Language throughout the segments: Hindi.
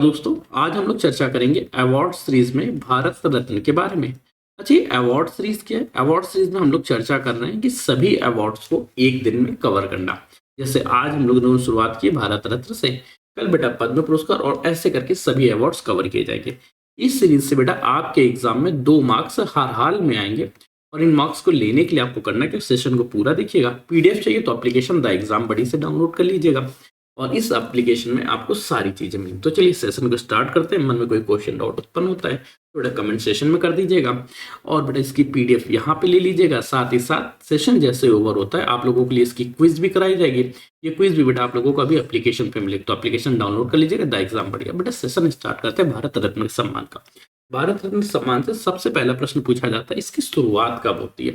दोस्तों, आज हम लोग चर्चा करेंगे अवार्ड सीरीज में भारत रत्न के बारे में। अच्छा, ये अवार्ड सीरीज क्या है? अवार्ड सीरीज में हम लोग चर्चा कर रहे हैं कि सभी अवार्ड्स को एक दिन में कवर करना। जैसे आज हम लोगों ने शुरुआत की भारत रत्न से, कल बेटा पद्म पुरस्कार, और ऐसे करके सभी अवार्ड्स कवर किए जाएंगे। इस सीरीज से बेटा आपके एग्जाम में 2 मार्क्स हर हाल में आएंगे। और इन मार्क्स को लेने के लिए आपको करना है कि सेशन को पूरा देखिएगा। पीडीएफ चाहिए तो एप्लीकेशन द एग्जाम बडी से डाउनलोड कर लीजिएगा और इस एप्लीकेशन में आपको सारी चीजें मिली। तो चलिए सेशन को स्टार्ट करते हैं। मन में कोई क्वेश्चन डाउट उत्पन्न होता है तो बेटा कमेंट सेशन में कर दीजिएगा और बेटा इसकी पीडीएफ यहाँ पे ले लीजिएगा। साथ ही साथ सेशन जैसे ओवर होता है आप लोगों के लिए इसकी क्विज भी कराई जाएगी। ये क्विज भी बेटा आप लोगों को अभी एप्लीकेशन पे मिलेगी, तो एप्लीकेशन डाउनलोड कर लीजिएगा, द एग्जाम बढ़िया। बेटा सेशन स्टार्ट करते हैं भारत रत्न सम्मान का। भारत रत्न सम्मान से सबसे पहला प्रश्न पूछा जाता है, इसकी शुरुआत कब होती है?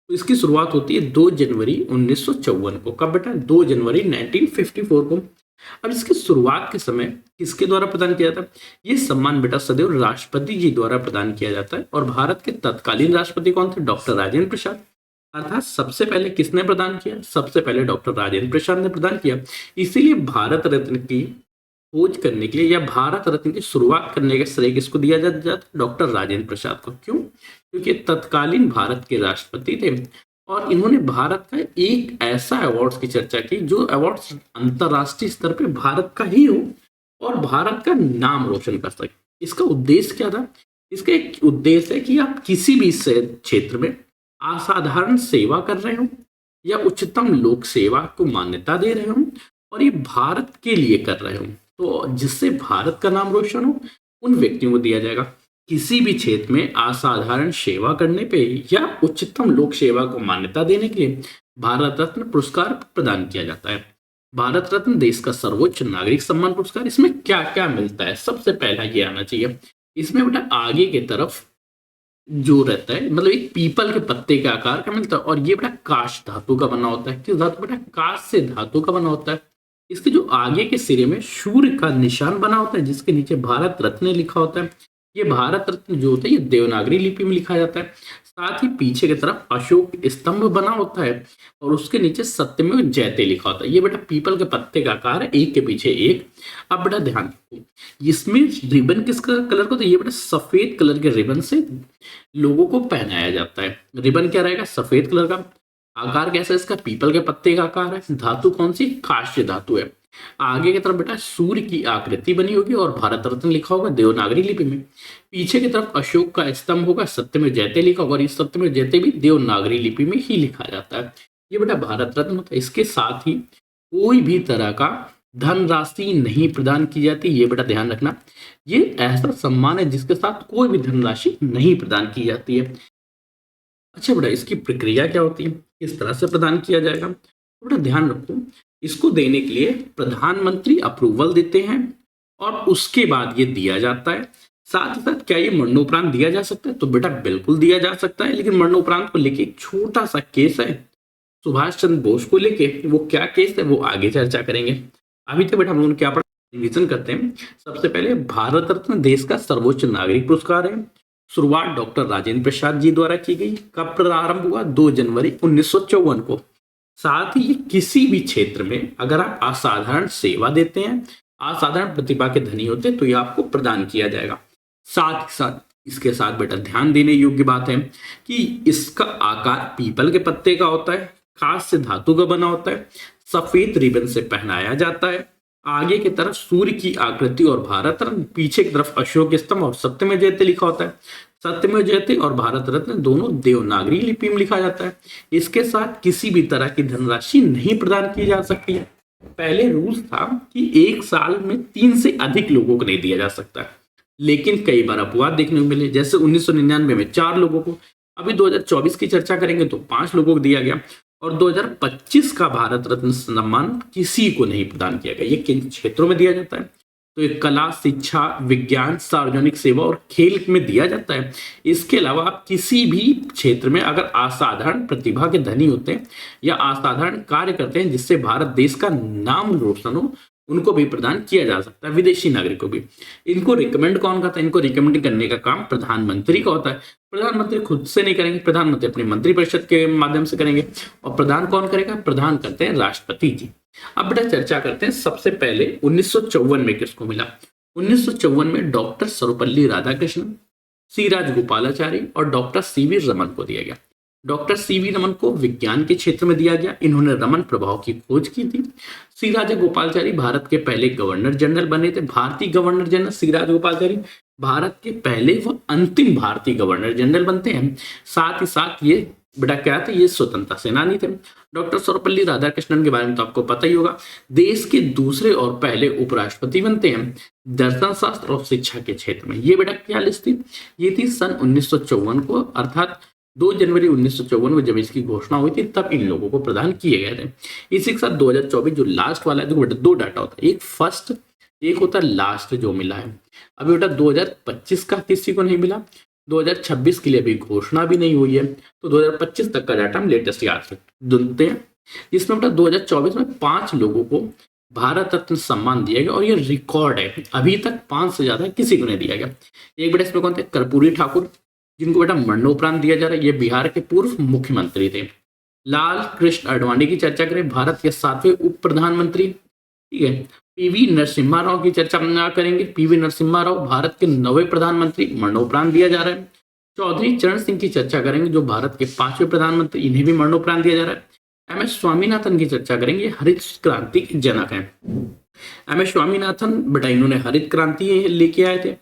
तो इसकी शुरुआत होती है 2 जनवरी 1954 को। कब बेटा? 2 जनवरी 1954 को। अब इसकी शुरुआत के समय किसके द्वारा प्रदान किया जाता है? ये सम्मान बेटा सदैव राष्ट्रपति जी द्वारा प्रदान किया जाता है। और भारत के तत्कालीन राष्ट्रपति कौन थे? डॉक्टर राजेंद्र प्रसाद। अर्थात सबसे पहले किसने प्रदान किया? सबसे पहले डॉक्टर राजेंद्र प्रसाद ने प्रदान किया। इसीलिए भारत रत्न की खोज करने के लिए या भारत रत्न की शुरुआत करने का श्रेय किसको दिया जाता है? डॉक्टर राजेंद्र प्रसाद को। क्यों? क्योंकि तत्कालीन भारत के राष्ट्रपति थे और इन्होंने भारत का एक ऐसा अवार्ड्स की चर्चा की जो अवार्ड्स अंतरराष्ट्रीय स्तर पे भारत का ही हो और भारत का नाम रोशन कर सके। इसका उद्देश्य क्या था? इसका एक उद्देश्य है कि आप किसी भी क्षेत्र में असाधारण सेवा कर रहे हो या उच्चतम लोक सेवा को मान्यता दे रहे हो और ये भारत के लिए कर रहे हो, तो जिससे भारत का नाम रोशन हो, उन व्यक्तियों को दिया जाएगा। किसी भी क्षेत्र में असाधारण सेवा करने पे या उच्चतम लोक सेवा को मान्यता देने के लिए भारत रत्न पुरस्कार प्रदान किया जाता है। भारत रत्न देश का सर्वोच्च नागरिक सम्मान पुरस्कार। इसमें क्या क्या मिलता है? सबसे पहला ये आना चाहिए, इसमें बेटा आगे की तरफ जो रहता है मतलब एक पीपल के पत्ते के आकार का मिलता है और ये बेटा काष्ठ धातु का बना होता है। किस धातु? बेटा काष्ठ से धातु का बना होता है। इसके जो आगे के सिरे में सूर्य का निशान बना होता है जिसके नीचे भारत रत्न लिखा होता है। ये भारत रत्न जो होता है ये देवनागरी लिपि में लिखा जाता है। साथ ही पीछे की तरफ अशोक स्तंभ बना होता है और उसके नीचे सत्यमेव जयते लिखा होता है। ये बेटा पीपल के पत्ते का आकार है, एक के पीछे एक। अब बेटा ध्यान रखो, इसमें रिबन किस कलर को? तो ये बेटा सफेद कलर के रिबन से लोगों को पहनाया जाता है। रिबन क्या रहेगा? सफेद कलर का। आकार कैसा है इसका? पीपल के पत्ते का आकार है। धातु कौन सी? काष्य धातु है। आगे की तरफ बेटा सूर्य की आकृति बनी होगी और भारत रत्न लिखा होगा देवनागरी लिपि में। पीछे की तरफ अशोक का स्तंभ होगा, सत्यमेव जयते लिखा होगा और इस सत्यमेव जयते भी देवनागरी लिपि में ही लिखा जाता है। ये बेटा भारत रत्न होता है। इसके साथ ही कोई भी तरह का धनराशि नहीं प्रदान की जाती। ये बेटा ध्यान रखना, ये ऐसा सम्मान है जिसके साथ कोई भी धनराशि नहीं प्रदान की जाती है। अच्छा बेटा, इसकी प्रक्रिया क्या होती है? किस तरह से प्रदान किया जाएगा? तो बेटा ध्यान रखो, इसको देने के लिए प्रधानमंत्री अप्रूवल देते हैं और उसके बाद ये दिया जाता है। साथ ही साथ क्या ये मरणोपरांत दिया जा सकता है? तो बेटा बिल्कुल दिया जा सकता है, लेकिन मरणोपरांत को लेके एक छोटा सा केस है सुभाष चंद्र बोस को लेके। वो क्या केस है वो आगे चर्चा करेंगे। अभी तो बेटा हम लोग क्या पढ़ा, रिवीजन करते हैं। सबसे पहले भारत रत्न देश का सर्वोच्च नागरिक पुरस्कार है। शुरुआत डॉक्टर राजेंद्र प्रसाद जी द्वारा की गई। कब प्रारंभ हुआ? 2 जनवरी 1954 को। साथ ही किसी भी क्षेत्र में अगर आप असाधारण सेवा देते हैं, असाधारण प्रतिभा के धनी होते हैं, तो ये आपको प्रदान किया जाएगा। साथ ही साथ इसके साथ बेटा ध्यान देने योग्य बात है कि इसका आकार पीपल के पत्ते का होता है, खास से धातु का बना होता है, सफेद रिबन से पहनाया जाता है। आगे की तरफ सूर्य की आकृति और भारत रत्न, पीछे की तरफ अशोक स्तंभ और सत्यमेव जयते लिखा होता है। सत्यमेव जयते और भारत रत्न दोनों देवनागरी लिपि में लिखा जाता है। इसके साथ किसी भी तरह की धनराशि नहीं प्रदान की जा सकती है। पहले रूल था कि एक साल में 3 से अधिक लोगों को नहीं दिया जा सकता है, लेकिन कई बार अपवाद देखने को मिले। जैसे 1999 में 4 लोगों को, अभी 2024 की चर्चा करेंगे तो 5 लोगों को दिया गया और 2025 का भारत रत्न सम्मान किसी को नहीं प्रदान किया गया। ये किन क्षेत्रों में दिया जाता है? तो ये कला, शिक्षा, विज्ञान, सार्वजनिक सेवा और खेल में दिया जाता है। इसके अलावा आप किसी भी क्षेत्र में अगर असाधारण प्रतिभा के धनी होते हैं या असाधारण कार्य करते हैं जिससे भारत देश का नाम रोशन हो, उनको भी प्रदान किया जा सकता है, विदेशी नागरिकों भी। इनको रिकमेंड कौन करता है? इनको रिकमेंड करने का काम प्रधानमंत्री का होता है। प्रधानमंत्री खुद से नहीं करेंगे, प्रधानमंत्री अपने मंत्रिपरिषद के माध्यम से करेंगे। और प्रदान कौन करेगा? प्रदान करते हैं राष्ट्रपति जी। अब बेटा चर्चा करते हैं, सबसे पहले 1954 में किसको मिला? 1954 में डॉक्टर सर्वपल्ली राधाकृष्णन, सी राजगोपालाचारी और डॉक्टर सीवी रमन को दिया गया। डॉक्टर सीवी रमन को विज्ञान के क्षेत्र में दिया गया, इन्होंने रमन प्रभाव की खोज की थी। सी राजगोपालाचारी भारत के पहले गवर्नर जनरल बने थे। भारतीय गवर्नर जनरल सी राजगोपालाचारी भारत के पहले व अंतिम भारतीय गवर्नर जनरल बनते हैं। साथ ही साथ ये बेटा क्या थे, ये स्वतंत्रता सेनानी थे। डॉक्टर सर्वपल्ली राधाकृष्णन के बारे में तो आपको पता ही होगा, देश के दूसरे और पहले उपराष्ट्रपति बनते हैं दर्शन शास्त्र और शिक्षा के क्षेत्र में। ये बेटा क्या लिस्ट थी, ये थी सन 1954 को, अर्थात 2 जनवरी 1954 में जब इसकी घोषणा हुई थी तब इन लोगों को प्रदान किए गए थे। इसी के साथ 2024 जो लास्ट वाला है, देखो बेटा 2 डाटा होता है, एक फर्स्ट एक होता है लास्ट जो मिला है। अभी बेटा 2025 का किसी को नहीं मिला, 2026 के लिए अभी घोषणा भी नहीं हुई है, तो 2025 तक का डाटा हम लेटेस्ट याद रखते हैं। इसमें बेटा 2024 में 5 लोगों को भारत रत्न सम्मान दिया गया और ये रिकॉर्ड है, अभी तक 5 से ज्यादा किसी को नहीं दिया गया। एक बेटा इसमें कौन थे, कर्पूरी ठाकुर, जिनको बेटा मरणोपरांत दिया जा रहा है, ये बिहार के पूर्व मुख्यमंत्री थे। लाल कृष्ण आडवाणी की चर्चा करें, भारत के 7वें उप प्रधानमंत्री, ठीक है। पीवी नरसिम्हा राव की चर्चा करेंगे, पीवी नरसिम्हा राव भारत के 9वें प्रधानमंत्री, मरणोपरांत दिया जा रहा है। चौधरी चरण सिंह की चर्चा करेंगे, जो भारत के 5वें प्रधानमंत्री, इन्हें भी मरणोपरांत दिया जा रहा है। MS स्वामीनाथन की चर्चा करेंगे, हरित क्रांति के जनक हैं। MS स्वामीनाथन बेटा इन्होंने हरित क्रांति लेके आए थे।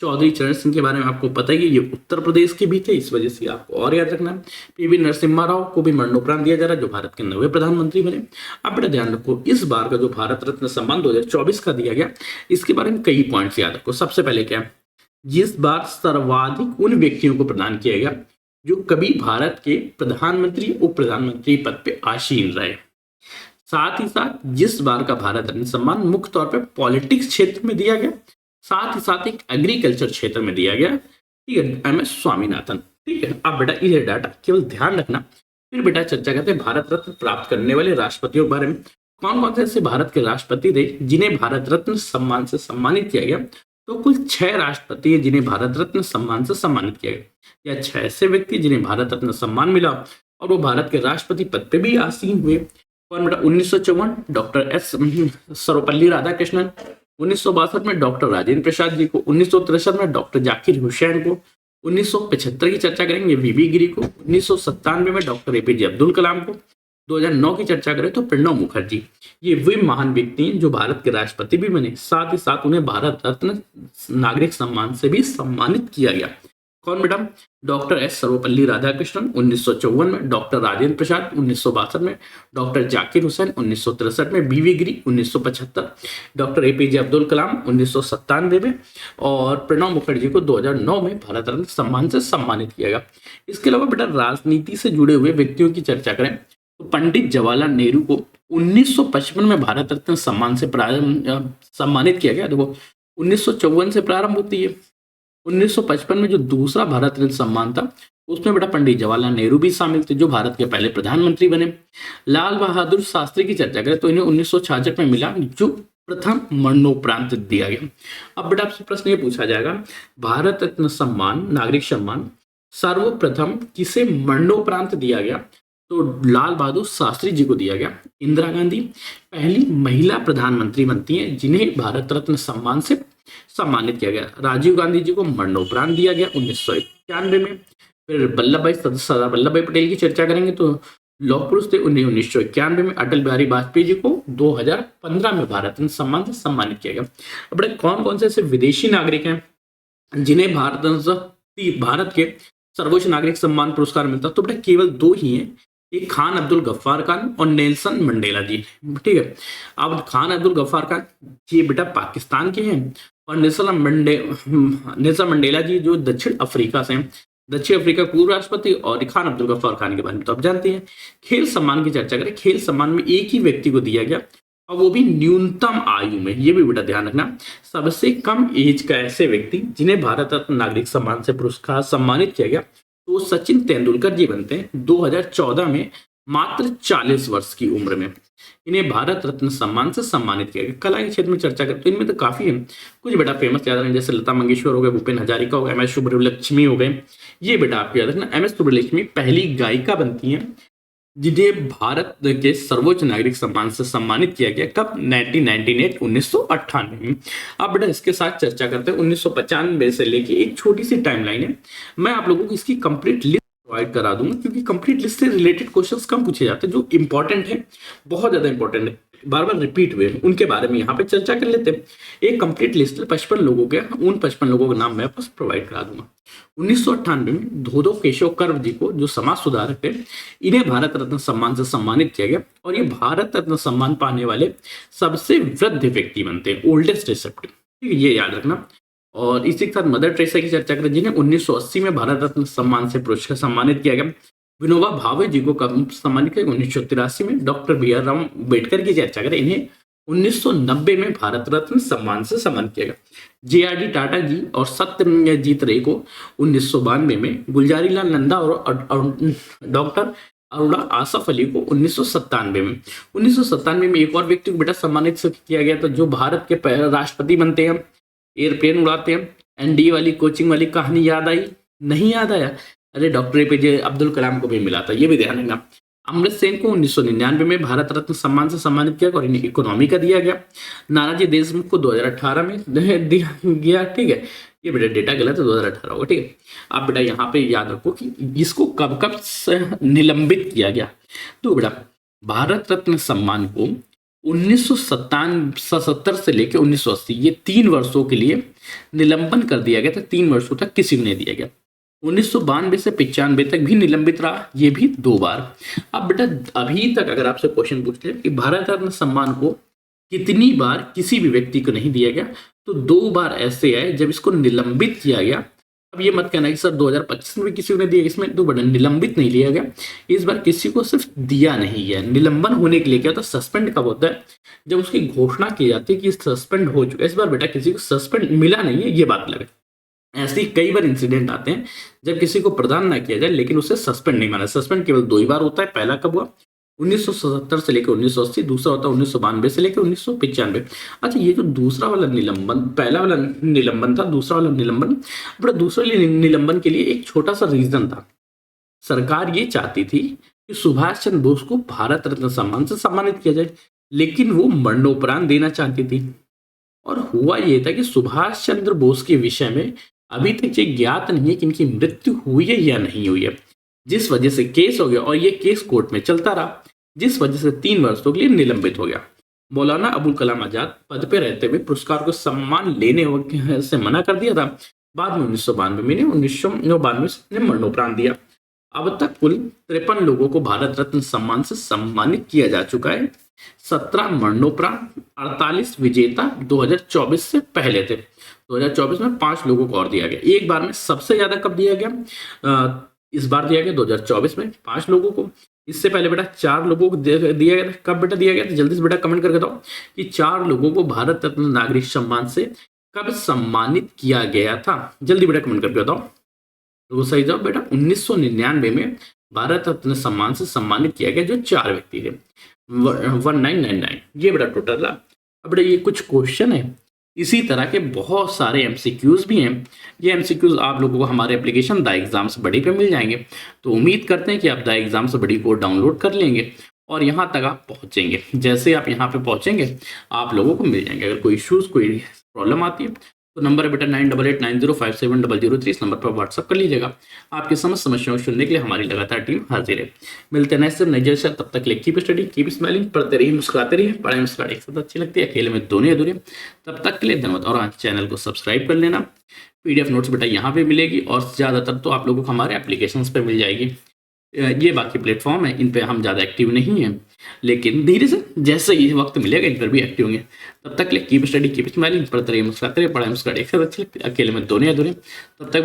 चौधरी चरण सिंह के बारे में आपको पता ही है, ये उत्तर प्रदेश के भी थे, इस वजह से आपको और याद रखना है। पीवी नरसिम्हा राव को भी मरणोपरांत दिया जा रहा है, जो भारत के 9वें प्रधानमंत्री बने। अब बेटा ध्यान रखो, इस बार का जो भारत रत्न सम्मान 2024 का दिया गया, इसके बारे में कई पॉइंट्स याद रखो। सबसे पहले क्या, जिस बार सर्वाधिक उन व्यक्तियों को प्रदान किया गया जो कभी भारत के प्रधानमंत्री उप प्रधानमंत्री पद पे आसीन रहे। साथ ही साथ जिस बार का भारत रत्न सम्मान मुख्य तौर पर पॉलिटिक्स क्षेत्र में दिया गया, साथ ही साथ एक एग्रीकल्चर क्षेत्र में दिया गया, ठीक है, MS स्वामीनाथन, ठीक है। अब बेटा ये डाटा केवल ध्यान रखना। फिर बेटा चर्चा करते हैं भारत रत्न प्राप्त करने वाले राष्ट्रपतियों के बारे में। कौन कौन से ऐसे भारत के राष्ट्रपति थे जिन्हें भारत रत्न सम्मान से सम्मानित किया गया, तो कुल 6 राष्ट्रपति हैं जिन्हें भारत रत्न सम्मान से सम्मानित किया गया, या 6 ऐसे व्यक्ति जिन्हें भारत रत्न सम्मान मिला और वो भारत के राष्ट्रपति पद पे भी आसीन हुए। कौन बेटा, 1954 डॉक्टर S सर्वपल्ली राधाकृष्णन, 1962 में डॉक्टर राजेंद्र प्रसाद जी को, 1963 में डॉक्टर जाकिर हुसैन को, 1975 की चर्चा करेंगे VV गिरी को, 1997 में डॉक्टर APJ अब्दुल कलाम को, 2009 की चर्चा करें तो प्रणब मुखर्जी। ये वे महान व्यक्ति हैं जो भारत के राष्ट्रपति भी बने, साथ ही साथ उन्हें भारत रत्न नागरिक सम्मान से भी सम्मानित किया गया। कौन बेटा, डॉक्टर S सर्वपल्ली राधाकृष्णन 1954 में, डॉक्टर राजेंद्र प्रसाद 1962 में, डॉक्टर जाकिर हुसैन 1963 में, VV गिरी 1975, डॉक्टर APJ अब्दुल कलाम 1997 में और प्रणब मुखर्जी को 2009 में भारत रत्न सम्मान से सम्मानित किया गया। इसके अलावा बेटा राजनीति से जुड़े हुए व्यक्तियों की चर्चा करें तो पंडित जवाहरलाल नेहरू को 1955 में भारत रत्न सम्मान से सम्मानित किया गया। देखो 1954 से प्रारंभ होती है, 1955 में जो दूसरा भारत रत्न सम्मान था उसमें बेटा पंडित जवाहरलाल नेहरू भी शामिल थे, जो भारत के पहले प्रधानमंत्री बने। लाल बहादुर शास्त्री की चर्चा करें तो इन्हें 1966 में मिला, जो प्रथम मरणोपरांत दिया गया। अब बेटा आपसे प्रश्न ये पूछा जाएगा, भारत रत्न सम्मान नागरिक सम्मान सर्वप्रथम किसे मरणोपरांत दिया गया, तो लाल बहादुर शास्त्री जी को दिया गया। इंदिरा गांधी पहली महिला प्रधानमंत्री बनती हैं जिन्हें भारत रत्न सम्मान से सम्मानित किया गया। राजीव गांधी जी को मरणोपरांत दिया गया 1991 में। फिर सरदार वल्लभ भाई पटेल की चर्चा करेंगे तो लौह पुरुष थे, 1991 में। अटल बिहारी वाजपेयी जी को 2015 में भारत रत्न सम्मान से सम्मानित किया गया। अब कौन कौन से ऐसे विदेशी नागरिक हैं जिन्हें भारत के सर्वोच्च नागरिक सम्मान पुरस्कार मिलता, तो बेटा केवल 2 ही हैं, एक खान अब्दुल गफ्फार खान और नेल्सन मंडेला जी, ठीक है। अब खान अब्दुल गफ्फार खान ये बेटा पाकिस्तान के हैं और नेल्सन मंडेला जी जो दक्षिण अफ्रीका से हैं, दक्षिण अफ्रीका पूर्व राष्ट्रपति। और खान अब्दुल गफ्फार खान के बारे में तो आप जानते हैं। खेल सम्मान की चर्चा करें, खेल सम्मान में एक ही व्यक्ति को दिया गया और वो भी न्यूनतम आयु में, ये भी बेटा ध्यान रखना, सबसे कम एज का ऐसे व्यक्ति जिन्हें भारत रत्न नागरिक सम्मान से पुरस्कार सम्मानित किया गया तो सचिन तेंदुलकर जी बनते हैं 2014 में, मात्र 40 वर्ष की उम्र में इन्हें भारत रत्न सम्मान से सम्मानित किया गया। कला के क्षेत्र में चर्चा करें तो इनमें तो काफी है, कुछ बेटा फेमस याद रखें, जैसे लता मंगेशकर हो गए, भूपेन हजारिका हो गए, MS सुब्रलक्ष्मी हो गए। ये बेटा आपको याद रखना, MS सुब्रलक्ष्मी पहली गायिका बनती है जिन्हें भारत के सर्वोच्च नागरिक सम्मान से सम्मानित किया गया कब? 1998 1998 में। अब बेटा इसके साथ चर्चा करते हैं 1995 से लेके एक छोटी सी टाइमलाइन है। मैं आप लोगों को इसकी कंप्लीट लिस्ट प्रोवाइड करा दूंगा क्योंकि कंप्लीट लिस्ट से रिलेटेड क्वेश्चंस कम पूछे जाते हैं, जो इंपॉर्टेंट है, बहुत ज्यादा इंपॉर्टेंट है, बार बार रिपीट हुए हैं, उनके बारे में यहाँ पे चर्चा कर लेते हैं। एक कंप्लीट लिस्ट 55 लोगों के, उन 55 लोगों का नाम मैं आपको प्रोवाइड करा दूंगा। 1998 में धोदो केशव कर्व जी को, जो समाज सुधारक थे, इन्हें भारत रत्न सम्मान से सम्मानित किया गया और ये भारत रत्न सम्मान पाने वाले सबसे वृद्ध व्यक्ति बनते हैं, ओल्डेस्ट रिसेप्टिव। ठीक है, ये याद रखना। और इसी के साथ मदर टेरेसा की चर्चा करें, जिन्हें 1980 में भारत रत्न सम्मान से पुरस्कार सम्मानित किया गया। विनोबा भावे जी को कब सम्मानित किया? 1983 में। डॉक्टर बी आर अम्बेडकर की चर्चा करें, इन्हें 1990 में भारत रत्न सम्मान से सम्मानित किया गया। JRD टाटा जी और सत्यजीत रे को 1992 में, गुलजारी लाल नंदा और डॉक्टर अरुणा आसफ अली को 1997 में। 1997 में एक और व्यक्ति को बेटा सम्मानित किया गया था, जो भारत के राष्ट्रपति बनते हैं, एयरप्लेन उड़ाते हैं। NDA वाली कोचिंग वाली कहानी याद आई? नहीं याद आया? अरे डॉक्टर APJ अब्दुल कलाम को भी मिला था, ये भी ध्यान रखना। अमृत सेन को 1999 में भारत रत्न सम्मान से सम्मानित किया और इन्हें इकोनॉमी का दिया गया। नानाजी देशमुख को 2018 में दिया गया। ठीक है, ये बेटा डेटा गलत है, 2018 होगा। ठीक है, आप बेटा यहाँ पे याद रखो कि इसको कब कब निलंबित किया गया। तो बेटा भारत रत्न सम्मान को 1977 से लेकर 1980, ये 3 वर्षों के लिए निलंबन कर दिया गया था। 3 वर्षों तक किसी को नहीं दिया गया। 1992 से 95 तक भी निलंबित रहा, ये भी 2 बार। अब बेटा अभी तक अगर आपसे क्वेश्चन पूछते हैं कि भारत रत्न सम्मान को कितनी बार किसी भी व्यक्ति को नहीं दिया गया, तो 2 बार ऐसे आए जब इसको निलंबित किया गया। अब ये मत कहना कि सर 2025 में भी किसी को नहीं दिया, इसमें तो बड़ा निलंबित नहीं लिया गया। इस बार किसी को सिर्फ दिया नहीं गया। निलंबन होने के लिए क्या होता है? सस्पेंड कब होता है? जब उसकी घोषणा की जाती है कि सस्पेंड हो चुका है। इस बार बेटा किसी को सस्पेंड मिला नहीं है, ये बात लगे। ऐसे कई बार इंसिडेंट आते हैं जब किसी को प्रदान ना किया जाए लेकिन उसे सस्पेंड नहीं माना। सस्पेंड केवल 2 ही बार होता है। पहला कब हुआ? 1977 से लेकर 1980। दूसरा होता है 1992 से लेकर 1995। अच्छा, ये जो दूसरा वाला निलंबन, पहला वाला निलंबन था, दूसरा वाला निलंबन, बड़ा दूसरे निलंबन के लिए एक छोटा सा रीजन था। सरकार ये चाहती थी कि सुभाष चंद्र बोस को भारत रत्न सम्मान से सम्मानित किया जाए, लेकिन वो मरणोपरांत देना चाहती थी। और हुआ ये था कि सुभाष चंद्र बोस के विषय में अभी तक ये ज्ञात नहीं है कि इनकी मृत्यु हुई है या नहीं हुई है, जिस वजह से केस हो गया और ये केस कोर्ट में चलता रहा, जिस वजह से 3 वर्षों के लिए निलंबित हो गया। मौलाना अबुल कलाम आजाद पद पे रहते हुए पुरस्कार को सम्मान लेने से मना कर दिया था। बाद में 1992 से मरणोपरांत दिया। अब तक कुल 53 लोगों को भारत रत्न सम्मान से सम्मानित किया जा चुका है। 17 मरणोपरांत, 48 विजेता 2024 से पहले थे। 2024 में 5 लोगों को और दिया गया। एक बार में सबसे ज्यादा कब दिया गया? इस बार दिया गया 2024 में 5 लोगों को। इससे पहले बेटा 4 लोगों को दिया गया। कब बेटा दिया गया? तो जल्दी से बेटा कमेंट करके बताओ कि 4 लोगों को भारत रत्न नागरिक सम्मान से कब सम्मानित किया गया था। जल्दी बेटा कमेंट करके बताओ। तो सही जवाब बेटा 1999 में भारत रत्न सम्मान से सम्मानित किया गया, जो 4 व्यक्ति थे। 1999 ये बेटा टोटल रहा। अब बेटा ये कुछ क्वेश्चन है, इसी तरह के बहुत सारे MCQs भी हैं। ये MCQs आप लोगों को हमारे एप्लीकेशन द एग्जाम्स बड़ी पे मिल जाएंगे। तो उम्मीद करते हैं कि आप द एग्जाम्स बड़ी को डाउनलोड कर लेंगे और यहाँ तक आप पहुँचेंगे। जैसे आप यहाँ पे पहुँचेंगे आप लोगों को मिल जाएंगे। अगर कोई इश्यूज़, कोई प्रॉब्लम आती है तो नंबर है बेटा 9889057003। इस नंबर पर व्हाट्सअप कर लीजिएगा। आपकी समस्याओं को सुनने के लिए हमारी लगातार टीम हाजिर है। मिलते हैं नेक्स्ट नए जैसे, तब तक कीप स्टडी, कीप स्माइलिंग, पढ़ते रहिए, मुस्कुराते रहिए। पढ़ाई मुस्कुराहट एक साथ अच्छी लगती है, अकेले में दोनों अधूरे। तब तक के लिए धन्यवाद। और हाँ, चैनल को सब्सक्राइब कर लेना। PDF नोट्स बेटा यहाँ पे मिलेगी और ज़्यादातर तो आप लोगों को हमारे एप्लीकेशन पे मिल जाएगी। ये बाकी प्लेटफॉर्म है, इन पे हम ज़्यादा एक्टिव नहीं हैं, लेकिन धीरे से जैसे ही वक्त मिलेगा इन पर भी एक्टिव होंगे। तब तक के लिए कीप स्टडी, कीप स्माइलिंग, पढ़ते रहिए, मुस्कुराते रहिए। पढ़ाई मुस्कुराहट एक साथ अच्छी लगती है, अकेले में दोनों अधूरे। तब तक